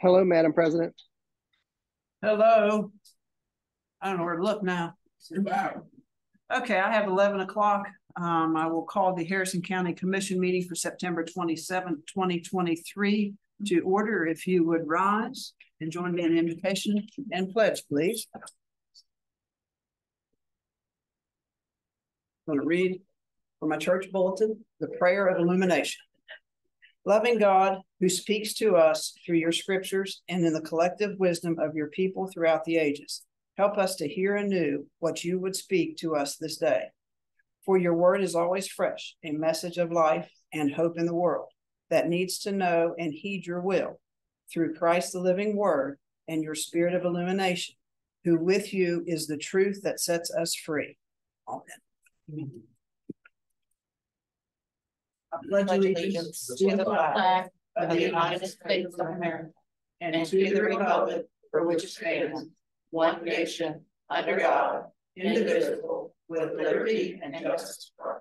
Hello, Madam President. Hello. I don't know where to look now. Okay, I have 11 o'clock. I will call the Harrison County Commission meeting for September 27th, 2023 to order. If you would rise and join me in invocation and pledge, please. I'm going to read from my church bulletin, the prayer of illumination. Loving God, who speaks to us through your scriptures and in the collective wisdom of your people throughout the ages, help us to hear anew what you would speak to us this day. For your word is always fresh, a message of life and hope in the world that needs to know and heed your will through Christ, the living word, and your spirit of illumination, who with you is the truth that sets us free. Amen. I pledge allegiance to the flag of the United States of America and to the republic for which it stands, one nation, under God, indivisible, with liberty and justice for all.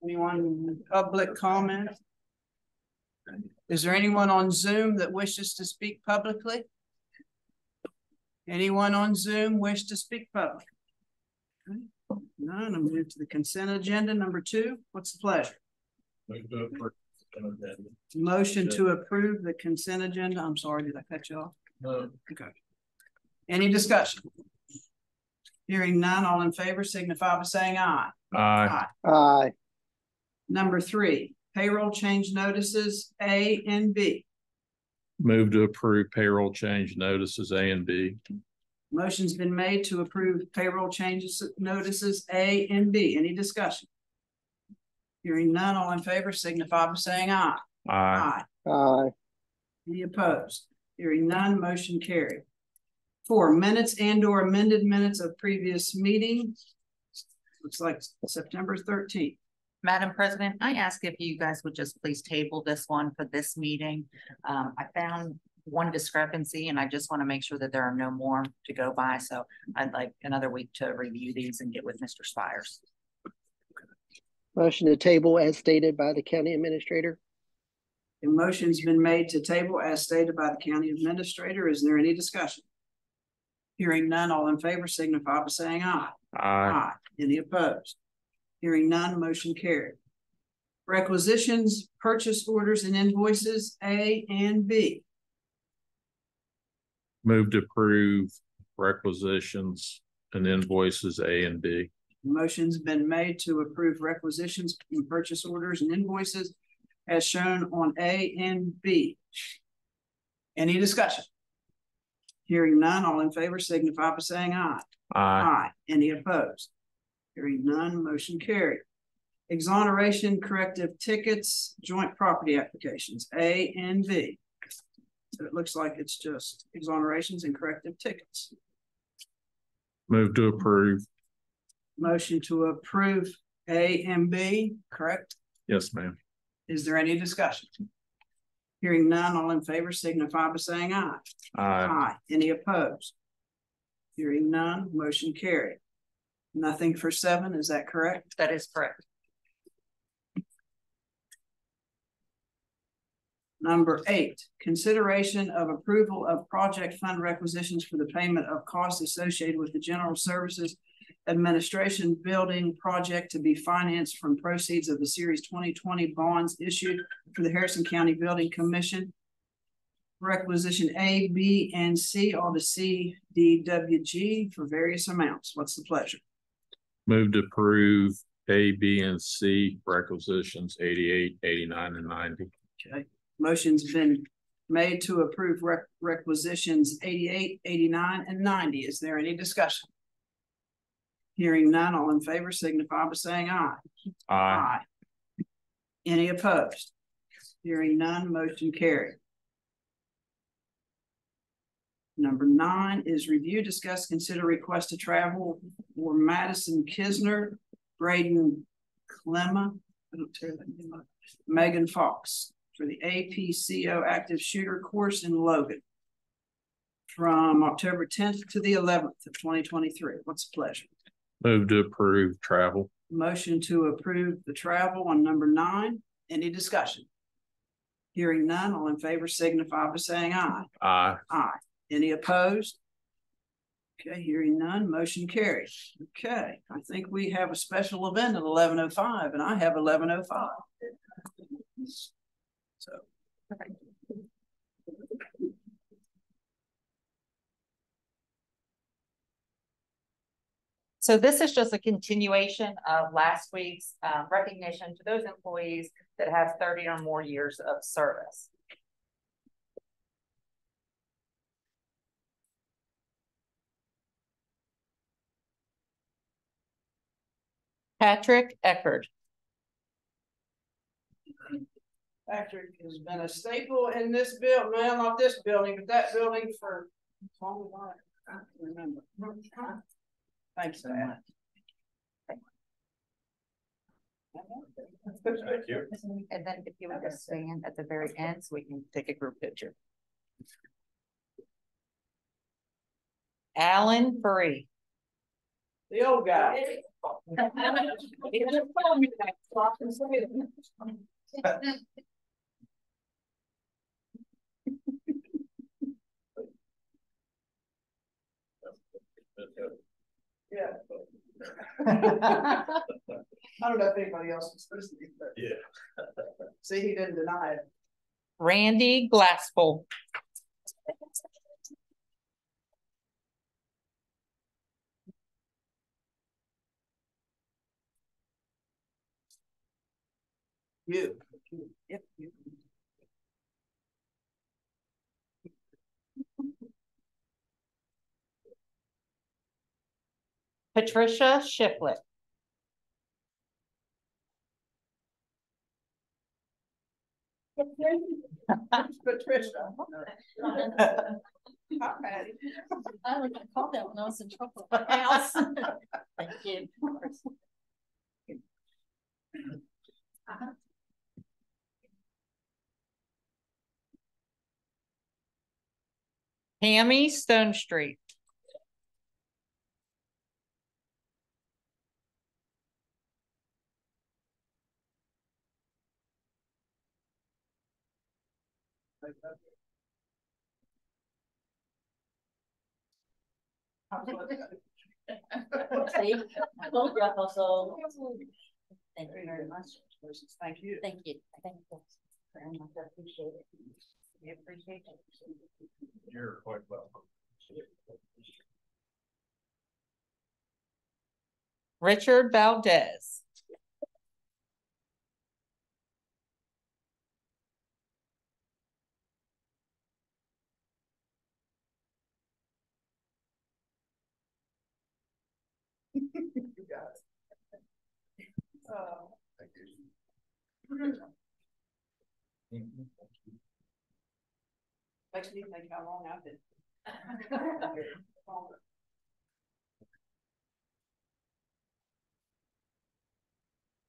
Anyone public comment? Is there anyone on Zoom that wishes to speak publicly? Anyone on Zoom wish to speak publicly? Okay. None. I'll move to the consent agenda. Number 2. What's the pleasure? Motion to approve the consent agenda. I'm sorry, did I cut you off? No. Okay. Any discussion? Hearing none, all in favor signify by saying aye. Aye. Aye. Aye. Number 3, payroll change notices A and B. Move to approve payroll change notices A and B. Motion's been made to approve payroll changes notices A and B. Any discussion? Hearing none, all in favor signify by saying aye. Aye. Aye. Any opposed? Hearing none, motion carried. 4, minutes and or amended minutes of previous meetings. Looks like September 13th. Madam President, I ask if you guys would just please table this one for this meeting. I found one discrepancy and I just want to make sure that there are no more to go by. So I'd like another week to review these and get with Mr. Spires. Motion to table as stated by the county administrator. A motion's been made to table as stated by the county administrator. Is there any discussion? Hearing none, all in favor signify by saying aye. Aye. Any opposed? Hearing none, motion carried. Requisitions, purchase orders, and invoices A and B. Move to approve requisitions and invoices A and B. Motion's been made to approve requisitions and purchase orders and invoices as shown on A and B. Any discussion? Hearing none, all in favor signify by saying aye. Aye. Any opposed? Hearing none, motion carried. Exoneration, corrective tickets, joint property applications, A and B. So it looks like it's just exonerations and corrective tickets. Move to approve. Motion to approve A and B, correct? Yes, ma'am. Is there any discussion? Hearing none, all in favor signify by saying aye. Aye. Any opposed? Hearing none, motion carried. Nothing for 7, is that correct? That is correct. Number 8, consideration of approval of project fund requisitions for the payment of costs associated with the General Services Administration building project to be financed from proceeds of the Series 2020 bonds issued for the Harrison County Building Commission. Requisition A, B, and C, all to C, D, W, G for various amounts. What's the pleasure? Move to approve A, B, and C requisitions 88, 89, and 90. Okay. Motion's been made to approve requisitions 88, 89, and 90. Is there any discussion? Hearing none, all in favor signify by saying aye. Aye. Any opposed? Hearing none, motion carried. Number 9 is review, discuss, consider request to travel for Madison Kisner, Braden Clemma, Megan Fox for the APCO active shooter course in Logan from October 10th to the 11th of 2023. What's the pleasure? Move to approve travel. Motion to approve the travel on number 9. Any discussion? Hearing none, all in favor signify by saying aye. Aye. Aye. Any opposed? Okay, hearing none, motion carries. Okay, I think we have a special event at 11:05, and I have 11:05. So. So this is just a continuation of last week's recognition to those employees that have 30 or more years of service. Patrick Eckerd. Patrick has been a staple in this building, well, not this building, but that building for as long as I can remember. Thanks for that. Thank you. And then if you would just stand at the very end so we can take a group picture. Alan Free. The old guy. Yeah. I don't know if anybody else was listening, but yeah. See, he didn't deny it. Randy Glasspool. You. Yep. You. Patricia Shiflett. Patricia. I would call that when I was in trouble at my house. Thank you. Tammy Stone Street. See, I told you also. Thank you very much. Thank you. Thank you. Thank you very much. I appreciate it. We appreciate it. You're quite welcome. Richard Valdez. You got it. Thank you. Makes me think how long I've been.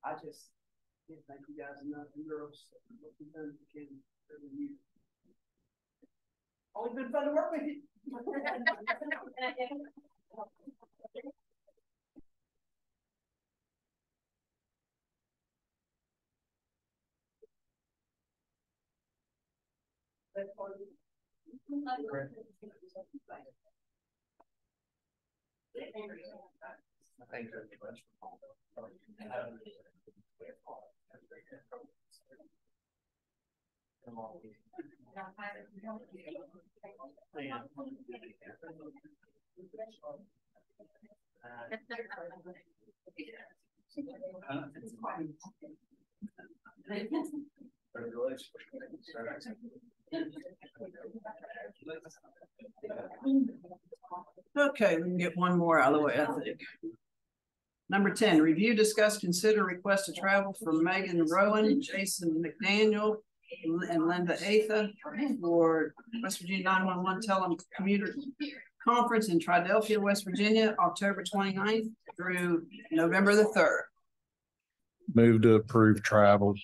I just can't thank you guys enough, and girls, what you've done for Kenny every year. Always been fun to work with you. Thank you very much. Okay, we can get one more out of the way, I think. Number 10, review, discuss, consider request to travel for Megan Rowan, Jason McDaniel, and Linda Atha for West Virginia 911 telecommuter conference in Triadelphia, West Virginia, October 29th through November the 3rd. Move to approve travel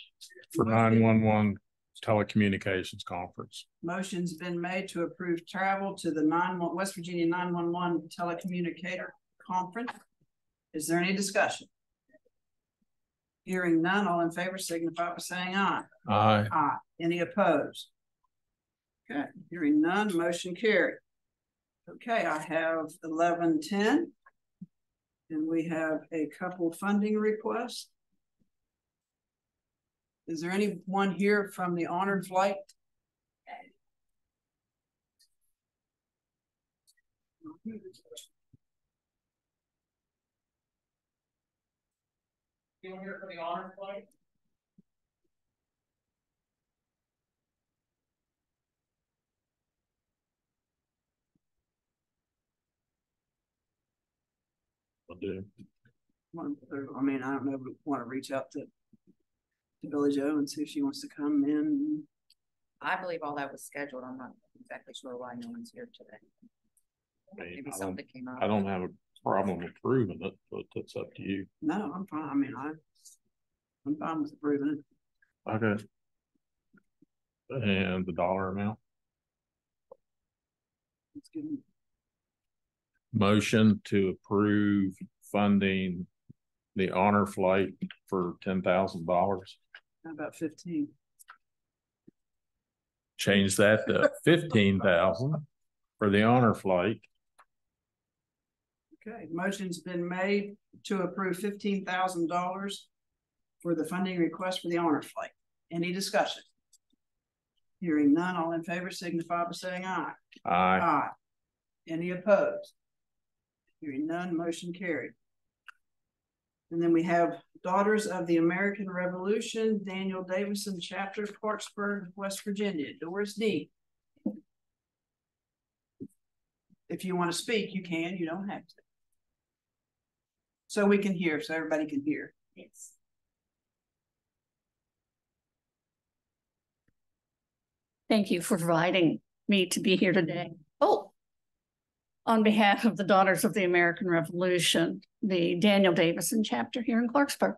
for 911 telecommunications conference. Motion's been made to approve travel to the West Virginia 911 telecommunicator conference. Is there any discussion? Hearing none, all in favor signify by saying aye. Aye. Aye. Any opposed? Okay, hearing none, motion carried. Okay, I have 11:10. And we have a couple funding requests. Is there anyone here from the honored flight? Anyone here for the honor flight? I do. I mean, I don't know, but want to reach out to Billy Joe and see if she wants to come in. I believe all that was scheduled. I'm not exactly sure why no one's here today. I mean, Maybe something came up. I don't have a problem approving it, but that's up to you. No, I'm fine. I mean, I'm fine with approving it. Okay. And the dollar amount? Let's give them- Motion to approve funding the honor flight for $10,000. How about 15? Change that to 15,000 for the honor flight. Okay, motion's been made to approve $15,000 for the funding request for the honor flight. Any discussion? Hearing none, all in favor signify by saying aye. Aye. Aye. Any opposed? Hearing none, motion carried. And then we have Daughters of the American Revolution, Daniel Davison Chapter, Clarksburg, West Virginia. Doris D. If you want to speak, you can, you don't have to. So we can hear, so everybody can hear. Yes. Thank you for inviting me to be here today. Oh, on behalf of the Daughters of the American Revolution, the Daniel Davison chapter here in Clarksburg.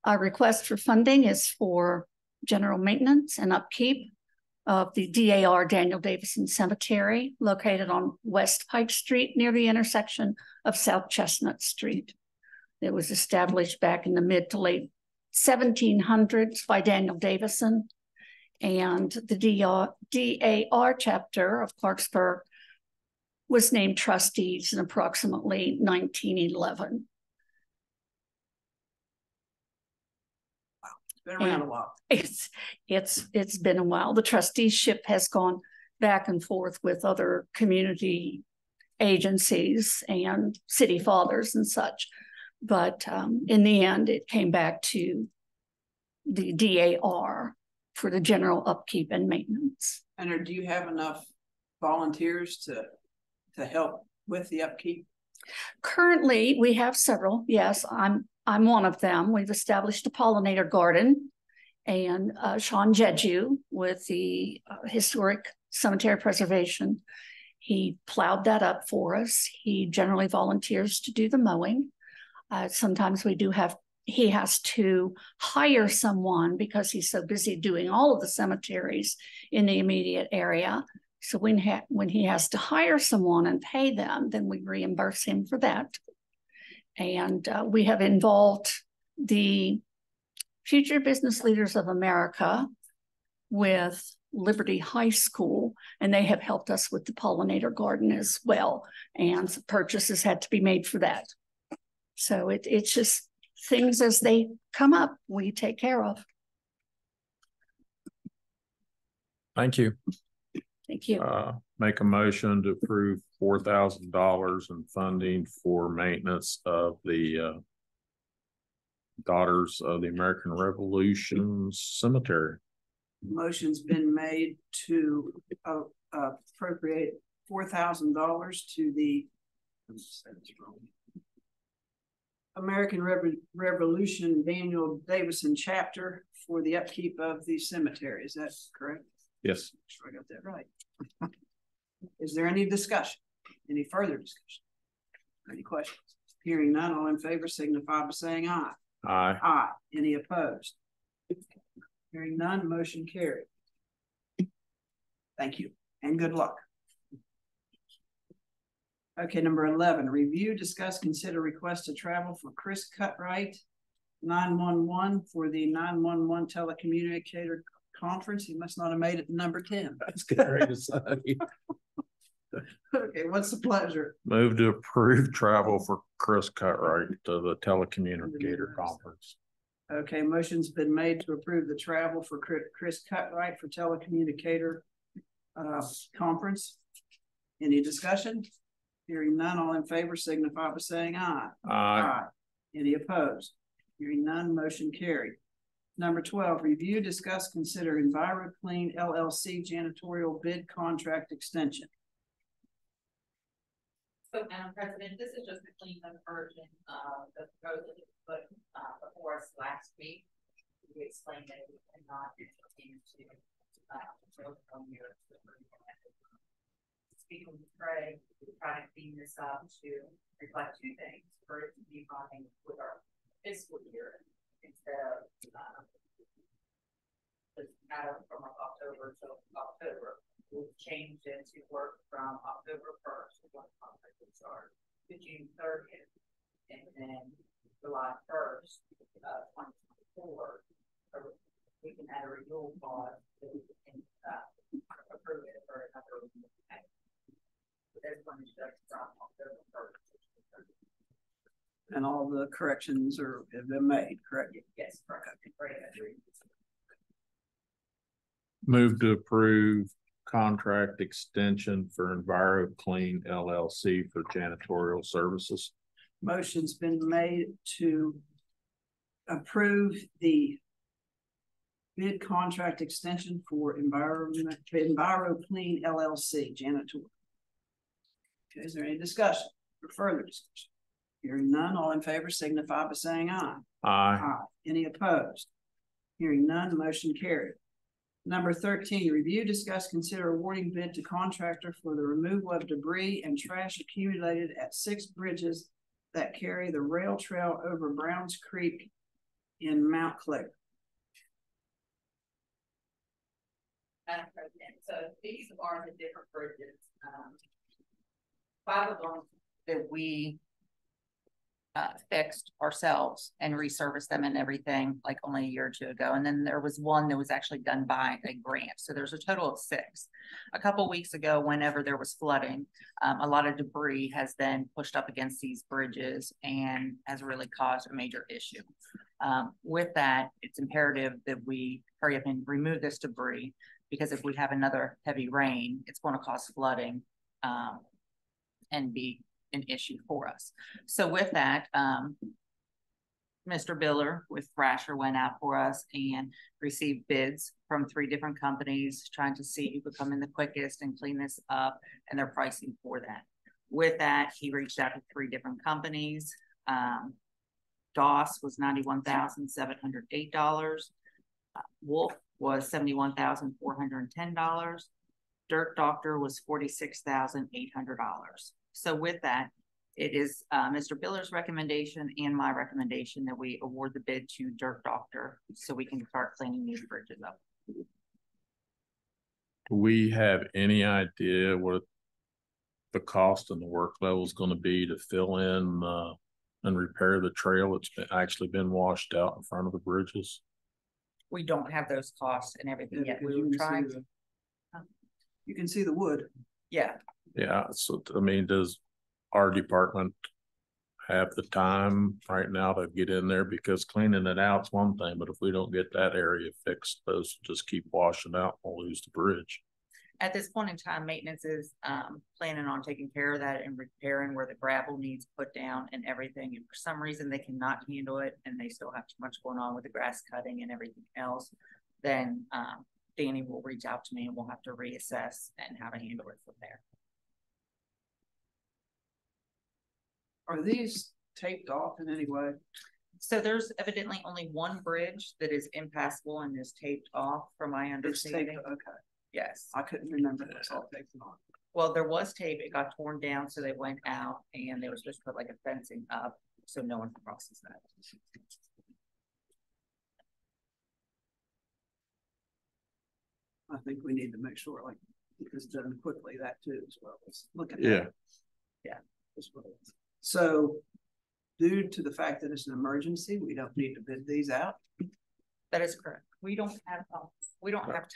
Our request for funding is for general maintenance and upkeep of the DAR Daniel Davison Cemetery located on West Pike Street near the intersection of South Chestnut Street. It was established back in the mid to late 1700s by Daniel Davison, and the DAR chapter of Clarksburg was named trustees in approximately 1911. It's been around a while. It's been a while. The trusteeship has gone back and forth with other community agencies and city fathers and such. But in the end, it came back to the DAR for the general upkeep and maintenance. And do you have enough volunteers to help with the upkeep? Currently, we have several. Yes, I'm one of them. We've established a pollinator garden, and Sean Jeju with the Historic Cemetery Preservation, he plowed that up for us. He generally volunteers to do the mowing. Sometimes he has to hire someone because he's so busy doing all of the cemeteries in the immediate area. So when he has to hire someone and pay them, then we reimburse him for that. And we have involved the Future Business Leaders of America with Liberty High School, and they have helped us with the pollinator garden as well. And some purchases had to be made for that. So it's just things as they come up, we take care of. Thank you. Thank you. Make a motion to approve $4,000 in funding for maintenance of the Daughters of the American Revolution Cemetery. Motion's been made to appropriate $4,000 to the American Revolution Daniel Davison chapter for the upkeep of the cemetery. Is that correct? Yes. Sure I got that right. Is there any discussion? Any further discussion? Any questions? Hearing none, all in favor signify by saying aye. Aye. Aye. Any opposed? Hearing none, motion carried. Thank you and good luck. Okay, number 11, review, discuss, consider request to travel for Chris Cutright, 911 for the 911 telecommunicator conference. He must not have made it to number 10. That's great to say. Okay, what's the pleasure? Move to approve travel for Chris Cutright to the telecommunicator conference. Okay, motion's been made to approve the travel for Chris Cutright for telecommunicator conference. Any discussion? Hearing none, all in favor signify by saying aye. Aye. Any opposed? Hearing none, motion carried. Number 12, review, discuss, consider EnviroClean LLC janitorial bid contract extension. So, Madam President, this is just a clean up version of the proposal that was put before us last week. We explained that we cannot continue to from your speaking with Craig, we try to clean this up to reflect two things. For it to be running with our fiscal year instead of just matter from October to October. We've changed it to work from October 1st, when contract would start, to June 30th, and then July 1st, 2024. We can add a renewal clause that we can approve it for another. This one is just from October 1st. And all the corrections have been made, correct? Yes, correct. Great. Move to approve contract extension for EnviroClean LLC for janitorial services. Motion's been made to approve the bid contract extension for EnviroClean LLC janitor. Okay, is there any discussion or further discussion? Hearing none, all in favor signify by saying aye. Aye. Any opposed? Hearing none, motion carried. Number 13, review, discuss, consider awarding bid to contractor for the removal of debris and trash accumulated at 6 bridges that carry the rail trail over Browns Creek in Mount Clear. Madam President, so these are the different bridges. 5 of them that we fixed ourselves and resurfaced them and everything like only a year or 2 ago. And then there was one that was actually done by a grant. So there's a total of 6. A couple of weeks ago, whenever there was flooding, a lot of debris has then pushed up against these bridges and has really caused a major issue. With that, it's imperative that we hurry up and remove this debris, because if we have another heavy rain, it's going to cause flooding and be an issue for us. So with that, Mr. Biller with Thrasher went out for us and received bids from 3 different companies, trying to see who could come in the quickest and clean this up and their pricing for that. With that, he reached out to 3 different companies. DOS was $91,708. Wolf was $71,410. Dirt Doctor was $46,800. So with that, it is Mr. Biller's recommendation and my recommendation that we award the bid to Dirt Doctor so we can start cleaning these bridges up. Do we have any idea what the cost and the work level is going to be to fill in and repair the trail that's actually been washed out in front of the bridges? We don't have those costs and everything yet. We were You trying. you can see the wood. Yeah. Yeah, so I mean, does our department have the time right now to get in there? Because cleaning it out is one thing, but if we don't get that area fixed, those just keep washing out, we'll lose the bridge. At this point in time, maintenance is planning on taking care of that and repairing where the gravel needs put down and everything. And for some reason, they cannot handle it and they still have too much going on with the grass cutting and everything else. Then Danny will reach out to me and we'll have to reassess and how to handle it from there. Are these taped off in any way? So there's evidently only one bridge that is impassable and is taped off, from my It's understanding. taped, okay. Yes. I couldn't remember this all taped on. Well, there was tape. It got torn down, so they went out and they were supposed to put like a fencing up so no one crosses that. I think we need to make sure like it's done quickly, that too as well. Let's look at Yeah. that. That's what it is. So due to the fact that it's an emergency, we don't need to bid these out. That is correct. We don't have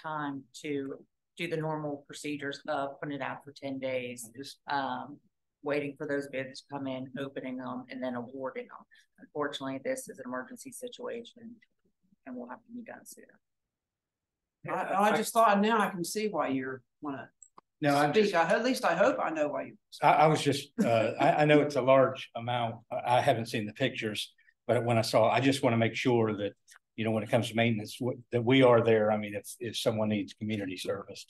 time to do the normal procedures of putting it out for 10 days, waiting for those bids to come in, opening them, and then awarding them. Unfortunately, this is an emergency situation and will have to be done sooner. I just thought now I can see why you're wanna No, I'm speak. just, At least I hope I know why you. I was just, I know it's a large amount. I haven't seen the pictures, but when I saw, I just want to make sure that, you know, when it comes to maintenance, that we are there. I mean, if someone needs community service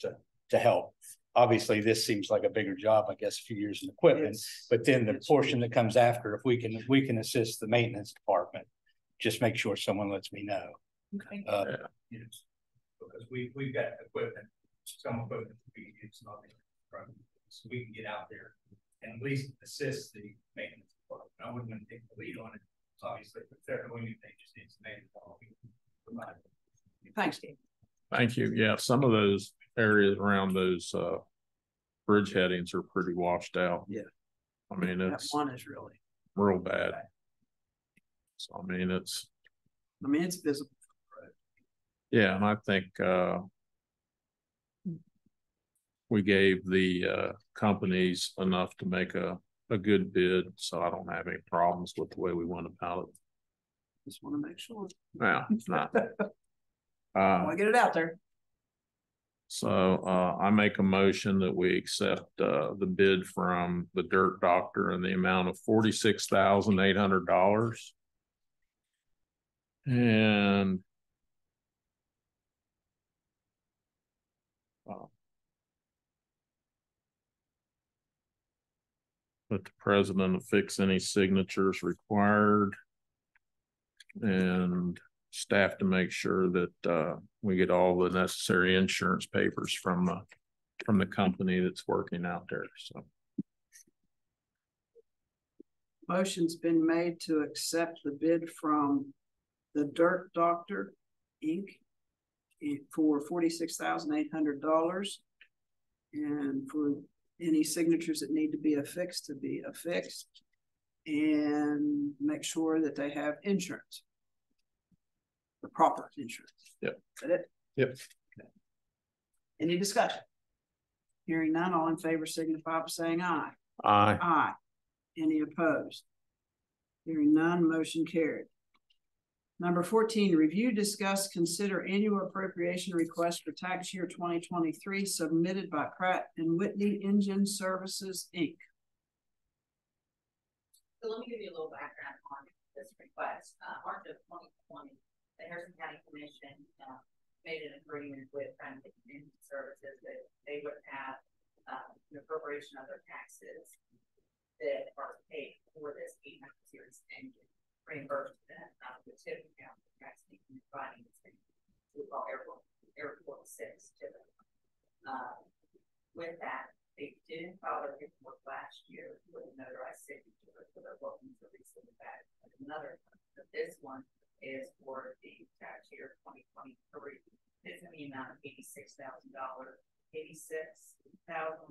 to help. Obviously, this seems like a bigger job, I guess, a few years in equipment, but then the portion that comes after, if we can assist the maintenance department, just make sure someone lets me know. Okay. Yes, because we've got equipment, some equipment we use, so we can get out there and at least assist the maintenance department. I wouldn't want to take the lead on it, obviously, but if they're doing anything, just needs to make it. Thanks, Steve. Thank you. Yeah, some of those areas around those bridge headings are pretty washed out. Yeah. I mean, That it's one is really, real bad. So I mean, it's visible. yeah, and I think we gave the companies enough to make a good bid, so I don't have any problems with the way we went about it. Just want to make sure. Yeah, it's not. I want to get it out there. So I make a motion that we accept the bid from the Dirt Doctor in the amount of $46,800. And let the president affix any signatures required and staff to make sure that we get all the necessary insurance papers from the company that's working out there. So Motion's been made to accept the bid from the Dirt Doctor Inc. for $46,800 and for any signatures that need to be affixed and make sure that they have insurance. The proper insurance. Yep. Is that it? Yep. Okay. Any discussion? Hearing none, all in favor signify by saying aye. aye. Aye. Any opposed? Hearing none, motion carried. Number 14, review, discuss, consider annual appropriation request for tax year 2023 submitted by Pratt and Whitney Engine Services, Inc. So let me give you a little background on this request. March of 2020, the Harrison County Commission made an agreement with Pratt and Whitney Engine Services that they would have an appropriation of their taxes that are paid for this 800 series engine reimbursed them the tip account for tax providing this thing we call Airport 6 to them. With that, they didn't file their paperwork last year with a notarized signature, so they're welcome to resubmit that. Another, but this one is for the tax year 2023. It's in the amount of $86,000, $86,131.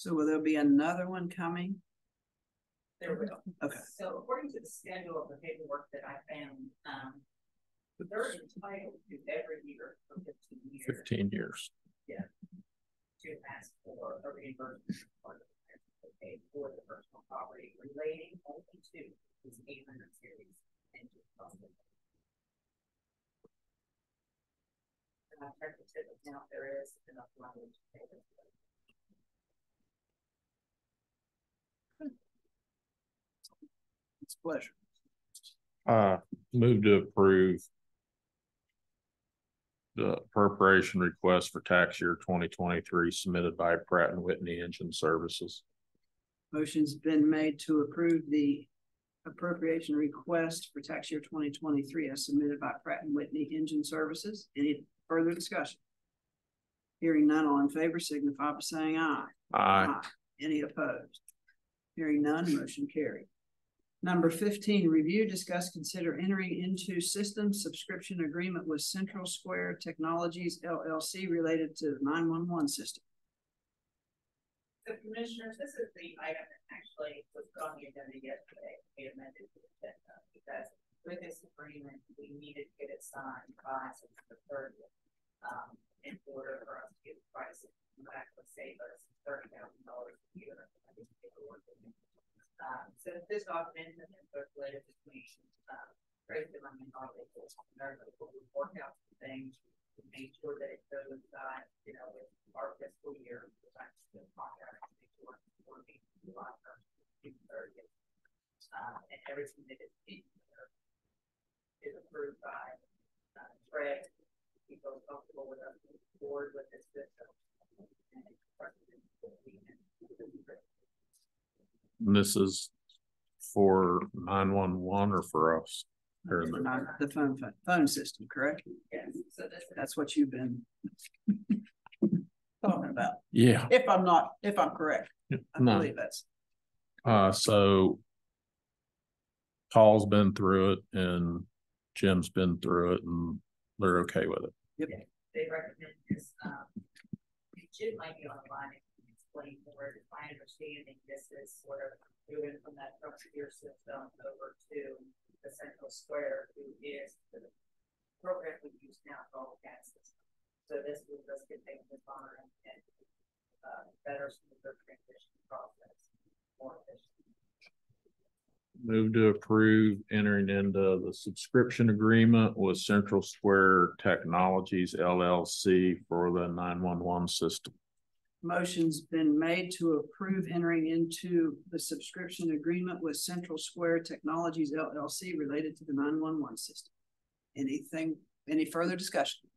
So will there be another one coming? There we go. Okay. So according to the schedule of the paperwork that I found, they're entitled to every year for 15 years. 15 years. Yeah. To ask for a reimbursement for the personal property relating only to this 800 series engine. And I checked the tip account, there is enough money to pay this. It's a pleasure. Move to approve the appropriation request for tax year 2023 submitted by Pratt and Whitney Engine Services. Motion's been made to approve the appropriation request for tax year 2023 as submitted by Pratt and Whitney Engine Services. Any further discussion? Hearing none, all in favor signify by saying aye. Aye. Any opposed? Hearing none, motion carried. Number 15, review, discuss, consider entering into system subscription agreement with Central Square Technologies LLC related to the 911 system. So commissioners, this is the item that actually was on the agenda yesterday. We amended the agenda because with this agreement, we needed to get it signed by September 30th. In order for us to get the price, that would save us $30,000 a year. So this document has been circulated between Tracy and our legal we work out some things to make sure that it goes inside, you know, with our fiscal year. And everything that is approved by Greg. He feels comfortable with us moving forward with this system. And this is for 911 or for us? Or The phone system, correct? Yes. So That's what you've been talking about. Yeah. If I'm correct, I No. believe that's. So Paul's been through it and Jim's been through it and they're okay with it. Yep. They recommend this. Jim might be online and can explain more. My understanding, this is sort of moving from that Frontier system over to the Central Square, who is the program we use now for all gas systems. So this will just get things on and better smoother transition process, more efficient. Move to approve entering into the subscription agreement with Central Square Technologies LLC for the 911 system. Motion's been made to approve entering into the subscription agreement with Central Square Technologies LLC related to the 911 system. Any further discussion?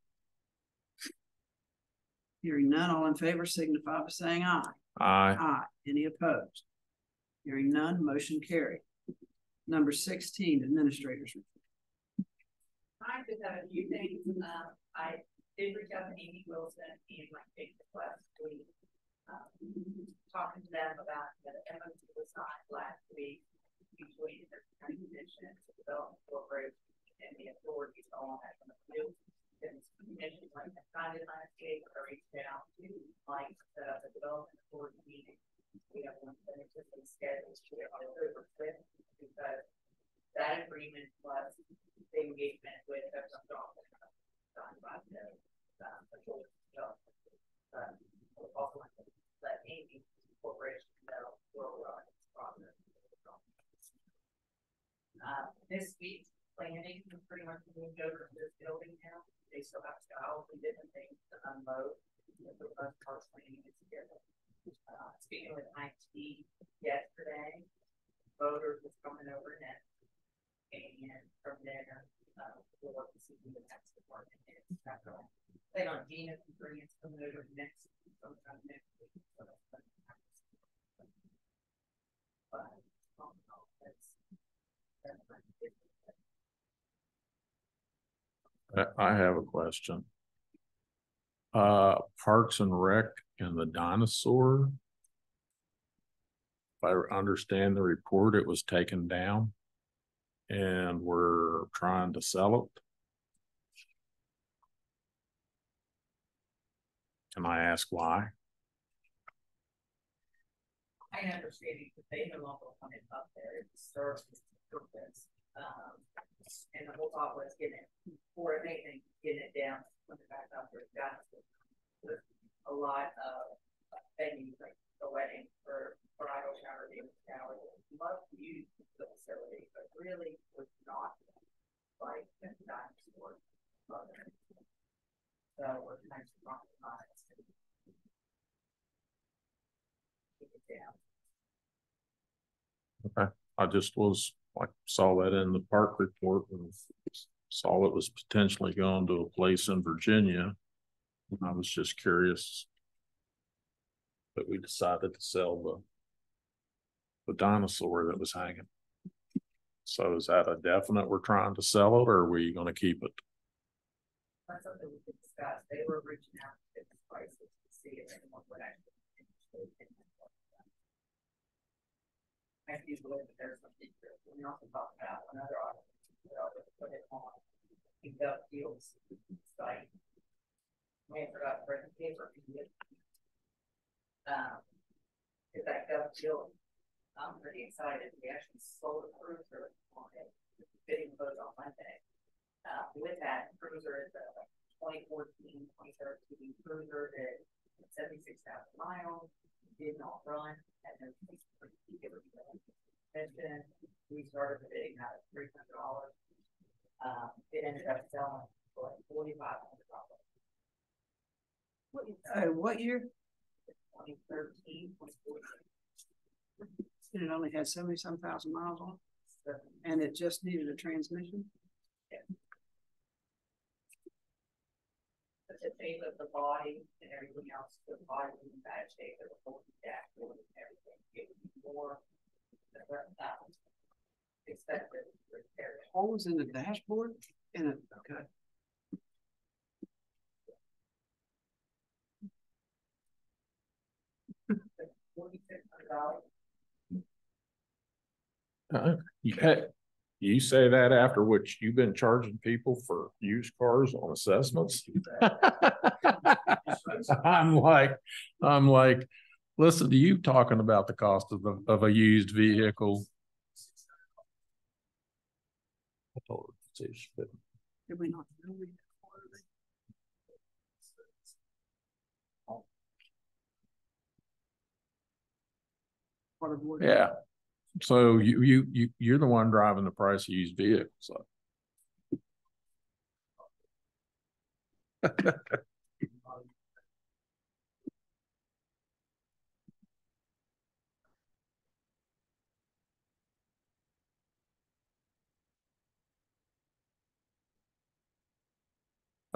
Hearing none, all in favor signify by saying aye. Aye. Aye. Any opposed? Hearing none, motion carried. Number 16, administrators report. I just have a few things. I did reach out to Amy Wilson and my big request. We talking to them about the MOU was signed last week between the county commission, the development corporation, and the authorities all have an appeal. And commission like decided last week, I reached out to Mike to set up a development authority meeting. We have one that is scheduled to October 5th because that agreement was the engagement with the signed by the also let Amy Corporation know where we are in this process. This week's planning is pretty much moved over to this building now. They still have styles and different things to unload. The most part planning is together. Speaking with IT yesterday, voters was coming over next, and from there, we'll work to see who the tax department is. They don't need it, coming over next sometime next week. I have a question. Parks and Rec and the dinosaur. If I understand the report, it was taken down and we're trying to sell it. Can I ask why? I understand that they no longer want it up there. It serves its purpose. And the whole thought was getting it, or anything, getting it down, put it back up there. With a lot of venues like the wedding or bridal shower, love to use the facility, but really was not like the dinosaur. So we're trying to compromise. Keep it down. Okay, I just was like, saw that in the park report and saw it was potentially going to a place in Virginia. I was just curious, but we decided to sell the dinosaur that was hanging. So is that a definite we're trying to sell it, or are we going to keep it? That's something we could discuss. They were reaching out to this prices I can usually look at there's some features. We also talked about another item. Put it on. Picked up fields site. We forgot to bring the paper. If that got field, I'm pretty excited. We actually sold a cruiser on it. Bidding vote on Monday. With that cruiser is a 2014, 2013 cruiser that 76,000 miles, did not run, and then we started the bidding out at $300. It ended up selling for like $4,500. What year? 2013, 2014. And it only had 70-some thousand miles on it, and it just needed a transmission. But the shape of the body and everything else, the body was in bad shape, there was a whole dashboard and everything. It would be more expected repair. Holes in the dashboard? In it, okay. $4,600. You say that after which you've been charging people for used cars on assessments? I'm like, listen to you talking about the cost of a used vehicle. I told her, Did we not know we had yeah. So you're the one driving the price of used vehicles. So.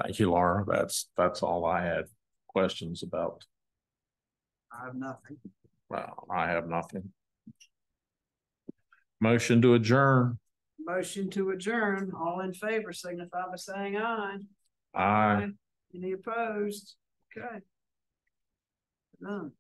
Thank you, Laura. That's all I had questions about. I have nothing. Well, I have nothing. Motion to adjourn. Motion to adjourn. All in favor signify by saying aye. Aye. Any opposed? Okay. None.